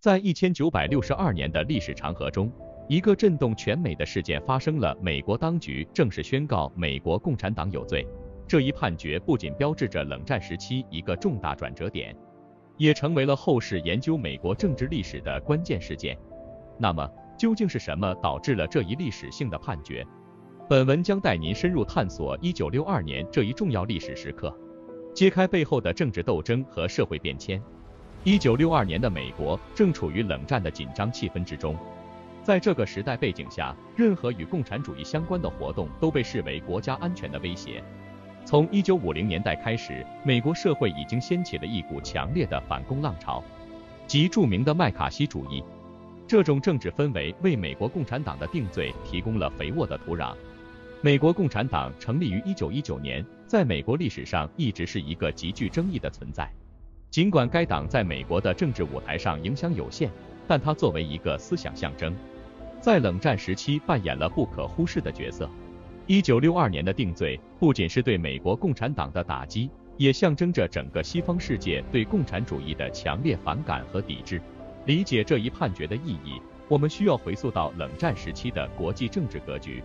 在1962年的历史长河中，一个震动全美的事件发生了，美国当局正式宣告美国共产党有罪。这一判决不仅标志着冷战时期一个重大转折点，也成为了后世研究美国政治历史的关键事件。那么，究竟是什么导致了这一历史性的判决？本文将带您深入探索1962年这一重要历史时刻，揭开背后的政治斗争和社会变迁。1962年的美国正处于冷战的紧张气氛之中，在这个时代背景下，任何与共产主义相关的活动都被视为国家安全的威胁。从1950年代开始，美国社会已经掀起了一股强烈的反共浪潮，即著名的麦卡锡主义。这种政治氛围为美国共产党的定罪提供了肥沃的土壤。美国共产党成立于1919年，在美国历史上一直是一个极具争议的存在。尽管该党在美国的政治舞台上影响有限，但它作为一个思想象征，在冷战时期扮演了不可忽视的角色。1962年的定罪不仅是对美国共产党的打击，也象征着整个西方世界对共产主义的强烈反感和抵制。理解这一判决的意义，我们需要回溯到冷战时期的国际政治格局。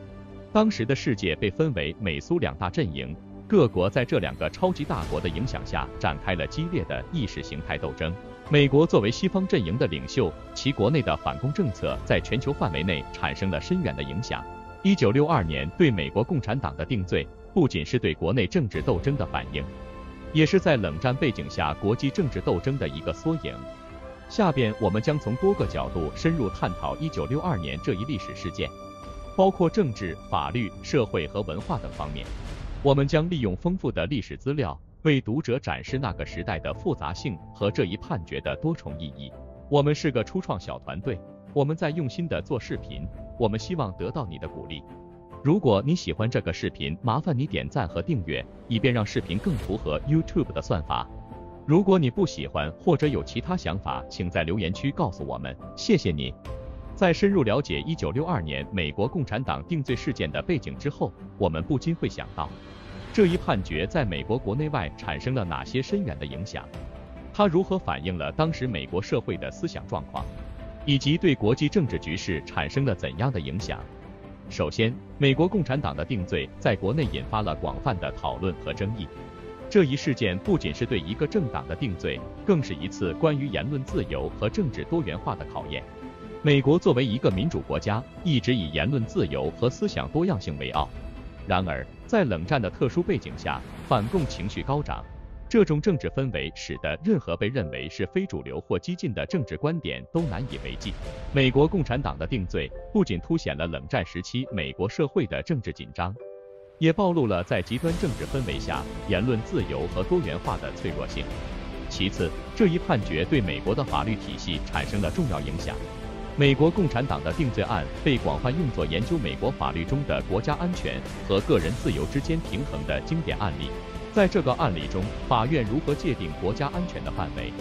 当时的世界被分为美苏两大阵营，各国在这两个超级大国的影响下展开了激烈的意识形态斗争。美国作为西方阵营的领袖，其国内的反共政策在全球范围内产生了深远的影响。1962年对美国共产党的定罪，不仅是对国内政治斗争的反应，也是在冷战背景下国际政治斗争的一个缩影。下边我们将从多个角度深入探讨1962年这一历史事件，包括政治、法律、社会和文化等方面。我们将利用丰富的历史资料，为读者展示那个时代的复杂性和这一判决的多重意义。我们是个初创小团队，我们在用心的做视频，我们希望得到你的鼓励。如果你喜欢这个视频，麻烦你点赞和订阅，以便让视频更符合 YouTube 的算法。如果你不喜欢或者有其他想法，请在留言区告诉我们，谢谢你。在深入了解1962年美国共产党定罪事件的背景之后，我们不禁会想到，这一判决在美国国内外产生了哪些深远的影响？它如何反映了当时美国社会的思想状况，以及对国际政治局势产生了怎样的影响？首先，美国共产党的定罪在国内引发了广泛的讨论和争议。这一事件不仅是对一个政党的定罪，更是一次关于言论自由和政治多元化的考验。美国作为一个民主国家，一直以言论自由和思想多样性为傲。然而，在冷战的特殊背景下，反共情绪高涨，这种政治氛围使得任何被认为是非主流或激进的政治观点都难以为继。美国共产党的定罪不仅凸显了冷战时期美国社会的政治紧张，也暴露了在极端政治氛围下言论自由和多元化的脆弱性。其次，这一判决对美国的法律体系产生了重要影响。美国共产党的定罪案被广泛用作研究美国法律中的国家安全和个人自由之间平衡的经典案例。在这个案例中，法院如何界定国家安全的范围，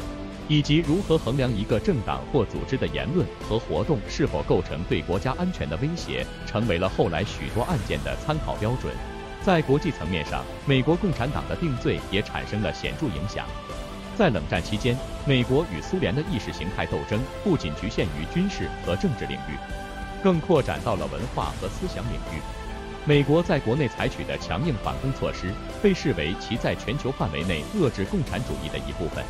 以及如何衡量一个政党或组织的言论和活动是否构成对国家安全的威胁，成为了后来许多案件的参考标准。在国际层面上，美国共产党的定罪也产生了显著影响。在冷战期间，美国与苏联的意识形态斗争不仅局限于军事和政治领域，更扩展到了文化和思想领域。美国在国内采取的强硬反攻措施，被视为其在全球范围内遏制共产主义的一部分。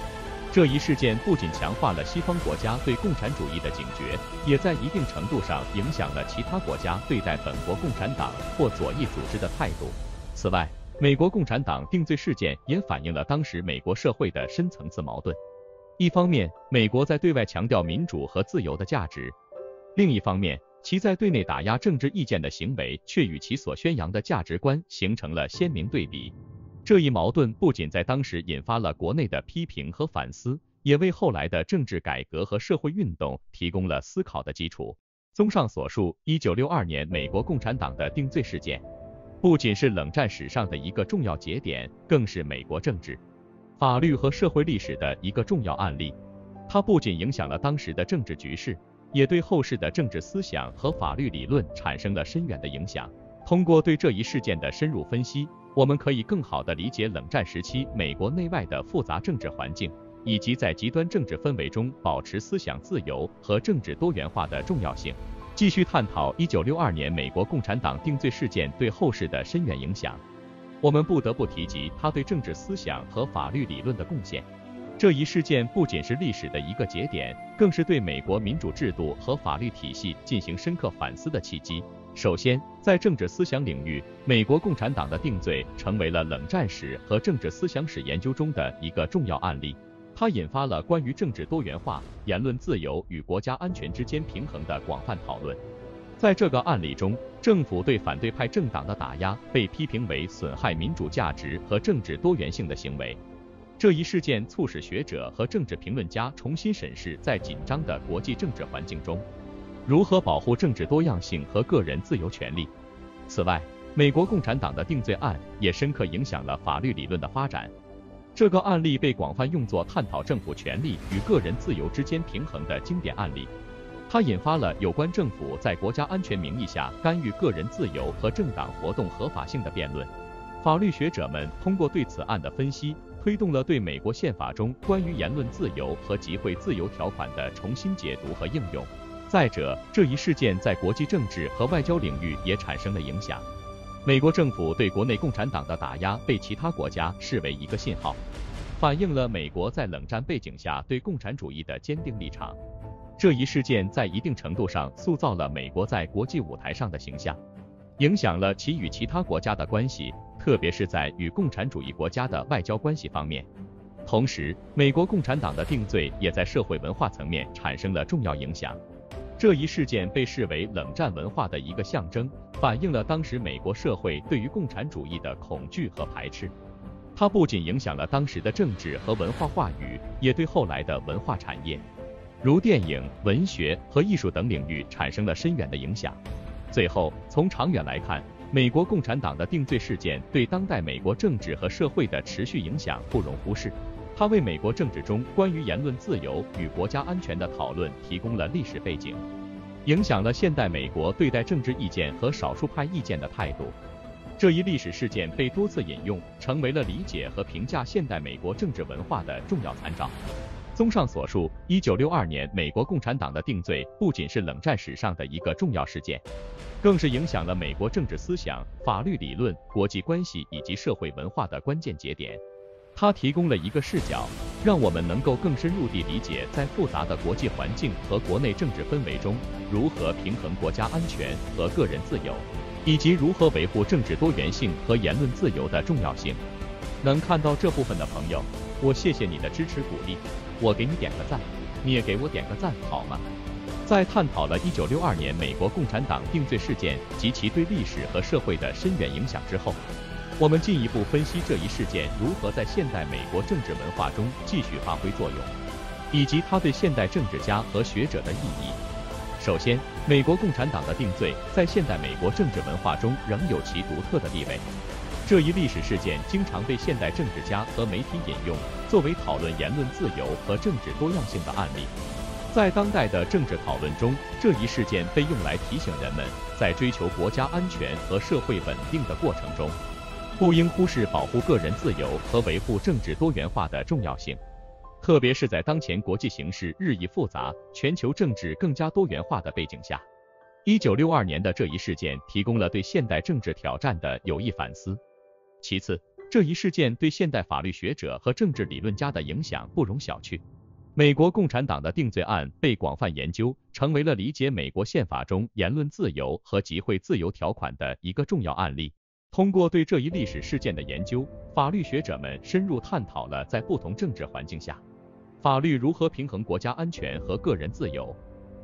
这一事件不仅强化了西方国家对共产主义的警觉，也在一定程度上影响了其他国家对待本国共产党或左翼组织的态度。此外，美国共产党定罪事件也反映了当时美国社会的深层次矛盾。一方面，美国在对外强调民主和自由的价值；另一方面，其在对内打压政治意见的行为却与其所宣扬的价值观形成了鲜明对比。这一矛盾不仅在当时引发了国内的批评和反思，也为后来的政治改革和社会运动提供了思考的基础。综上所述，1962年美国共产党的定罪事件不仅是冷战史上的一个重要节点，更是美国政治、法律和社会历史的一个重要案例。它不仅影响了当时的政治局势，也对后世的政治思想和法律理论产生了深远的影响。通过对这一事件的深入分析，我们可以更好地理解冷战时期美国内外的复杂政治环境，以及在极端政治氛围中保持思想自由和政治多元化的重要性，继续探讨1962年美国共产党定罪事件对后世的深远影响。我们不得不提及他对政治思想和法律理论的贡献。这一事件不仅是历史的一个节点，更是对美国民主制度和法律体系进行深刻反思的契机。首先，在政治思想领域，美国共产党的定罪成为了冷战史和政治思想史研究中的一个重要案例。它引发了关于政治多元化、言论自由与国家安全之间平衡的广泛讨论。在这个案例中，政府对反对派政党的打压被批评为损害民主价值和政治多元性的行为。这一事件促使学者和政治评论家重新审视在紧张的国际政治环境中，如何保护政治多样性和个人自由权利。此外，美国共产党的定罪案也深刻影响了法律理论的发展。这个案例被广泛用作探讨政府权力与个人自由之间平衡的经典案例。它引发了有关政府在国家安全名义下干预个人自由和政党活动合法性的辩论。法律学者们通过对此案的分析，推动了对美国宪法中关于言论自由和集会自由条款的重新解读和应用。再者，这一事件在国际政治和外交领域也产生了影响。美国政府对国内共产党的打压被其他国家视为一个信号，反映了美国在冷战背景下对共产主义的坚定立场。这一事件在一定程度上塑造了美国在国际舞台上的形象，影响了其与其他国家的关系，特别是在与共产主义国家的外交关系方面。同时，美国共产党的定罪也在社会文化层面产生了重要影响。这一事件被视为冷战文化的一个象征，反映了当时美国社会对于共产主义的恐惧和排斥。它不仅影响了当时的政治和文化话语，也对后来的文化产业，如电影、文学和艺术等领域产生了深远的影响。最后，从长远来看，美国共产党的定罪事件对当代美国政治和社会的持续影响不容忽视。它为美国政治中关于言论自由与国家安全的讨论提供了历史背景，影响了现代美国对待政治意见和少数派意见的态度。这一历史事件被多次引用，成为了理解和评价现代美国政治文化的重要参照。综上所述，1962年美国共产党的定罪不仅是冷战史上的一个重要事件，更是影响了美国政治思想、法律理论、国际关系以及社会文化的关键节点。它提供了一个视角，让我们能够更深入地理解在复杂的国际环境和国内政治氛围中，如何平衡国家安全和个人自由，以及如何维护政治多元性和言论自由的重要性。能看到这部分的朋友，我谢谢你的支持鼓励，我给你点个赞，你也给我点个赞好吗？在探讨了1962年美国共产党定罪事件及其对历史和社会的深远影响之后，我们进一步分析这一事件如何在现代美国政治文化中继续发挥作用，以及它对现代政治家和学者的意义。首先，美国共产党的定罪在现代美国政治文化中仍有其独特的地位。这一历史事件经常被现代政治家和媒体引用，作为讨论言论自由和政治多样性的案例。在当代的政治讨论中，这一事件被用来提醒人们，在追求国家安全和社会稳定的过程中，不应忽视保护个人自由和维护政治多元化的重要性，特别是在当前国际形势日益复杂、全球政治更加多元化的背景下。1962年的这一事件提供了对现代政治挑战的有益反思。其次，这一事件对现代法律学者和政治理论家的影响不容小觑。美国共产党的定罪案被广泛研究，成为了理解美国宪法中言论自由和集会自由条款的一个重要案例。通过对这一历史事件的研究，法律学者们深入探讨了在不同政治环境下，法律如何平衡国家安全和个人自由。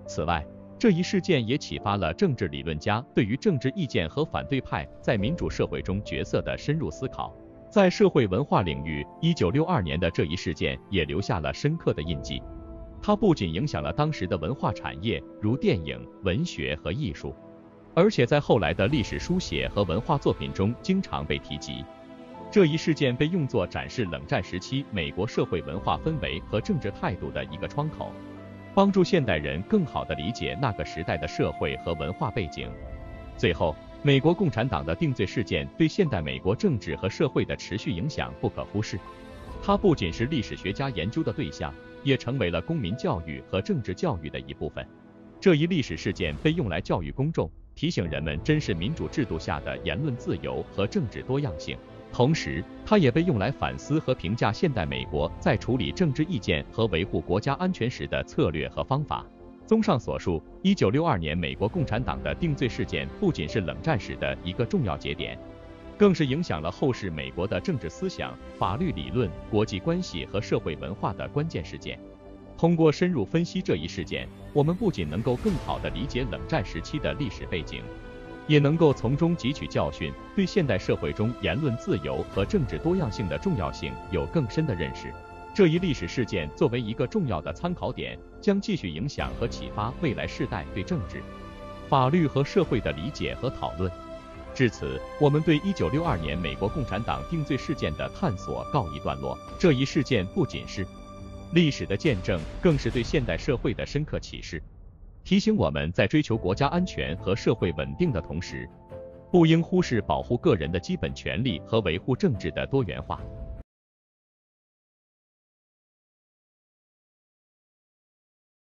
此外，这一事件也启发了政治理论家对于政治意见和反对派在民主社会中角色的深入思考。在社会文化领域，1962年的这一事件也留下了深刻的印记。它不仅影响了当时的文化产业，如电影、文学和艺术，而且在后来的历史书写和文化作品中经常被提及。这一事件被用作展示冷战时期美国社会文化氛围和政治态度的一个窗口，帮助现代人更好地理解那个时代的社会和文化背景。最后，美国共产党的定罪事件对现代美国政治和社会的持续影响不可忽视。它不仅是历史学家研究的对象，也成为了公民教育和政治教育的一部分。这一历史事件被用来教育公众，提醒人们珍视民主制度下的言论自由和政治多样性。同时，它也被用来反思和评价现代美国在处理政治意见和维护国家安全时的策略和方法。综上所述，1962年美国共产党的定罪事件不仅是冷战史的一个重要节点，更是影响了后世美国的政治思想、法律理论、国际关系和社会文化的关键事件。通过深入分析这一事件，我们不仅能够更好地理解冷战时期的历史背景，也能够从中汲取教训，对现代社会中言论自由和政治多样性的重要性有更深的认识。这一历史事件作为一个重要的参考点，将继续影响和启发未来世代对政治、法律和社会的理解和讨论。至此，我们对1962年美国共产党定罪事件的探索告一段落。这一事件不仅是历史的见证，更是对现代社会的深刻启示，提醒我们在追求国家安全和社会稳定的同时，不应忽视保护个人的基本权利和维护政治的多元化。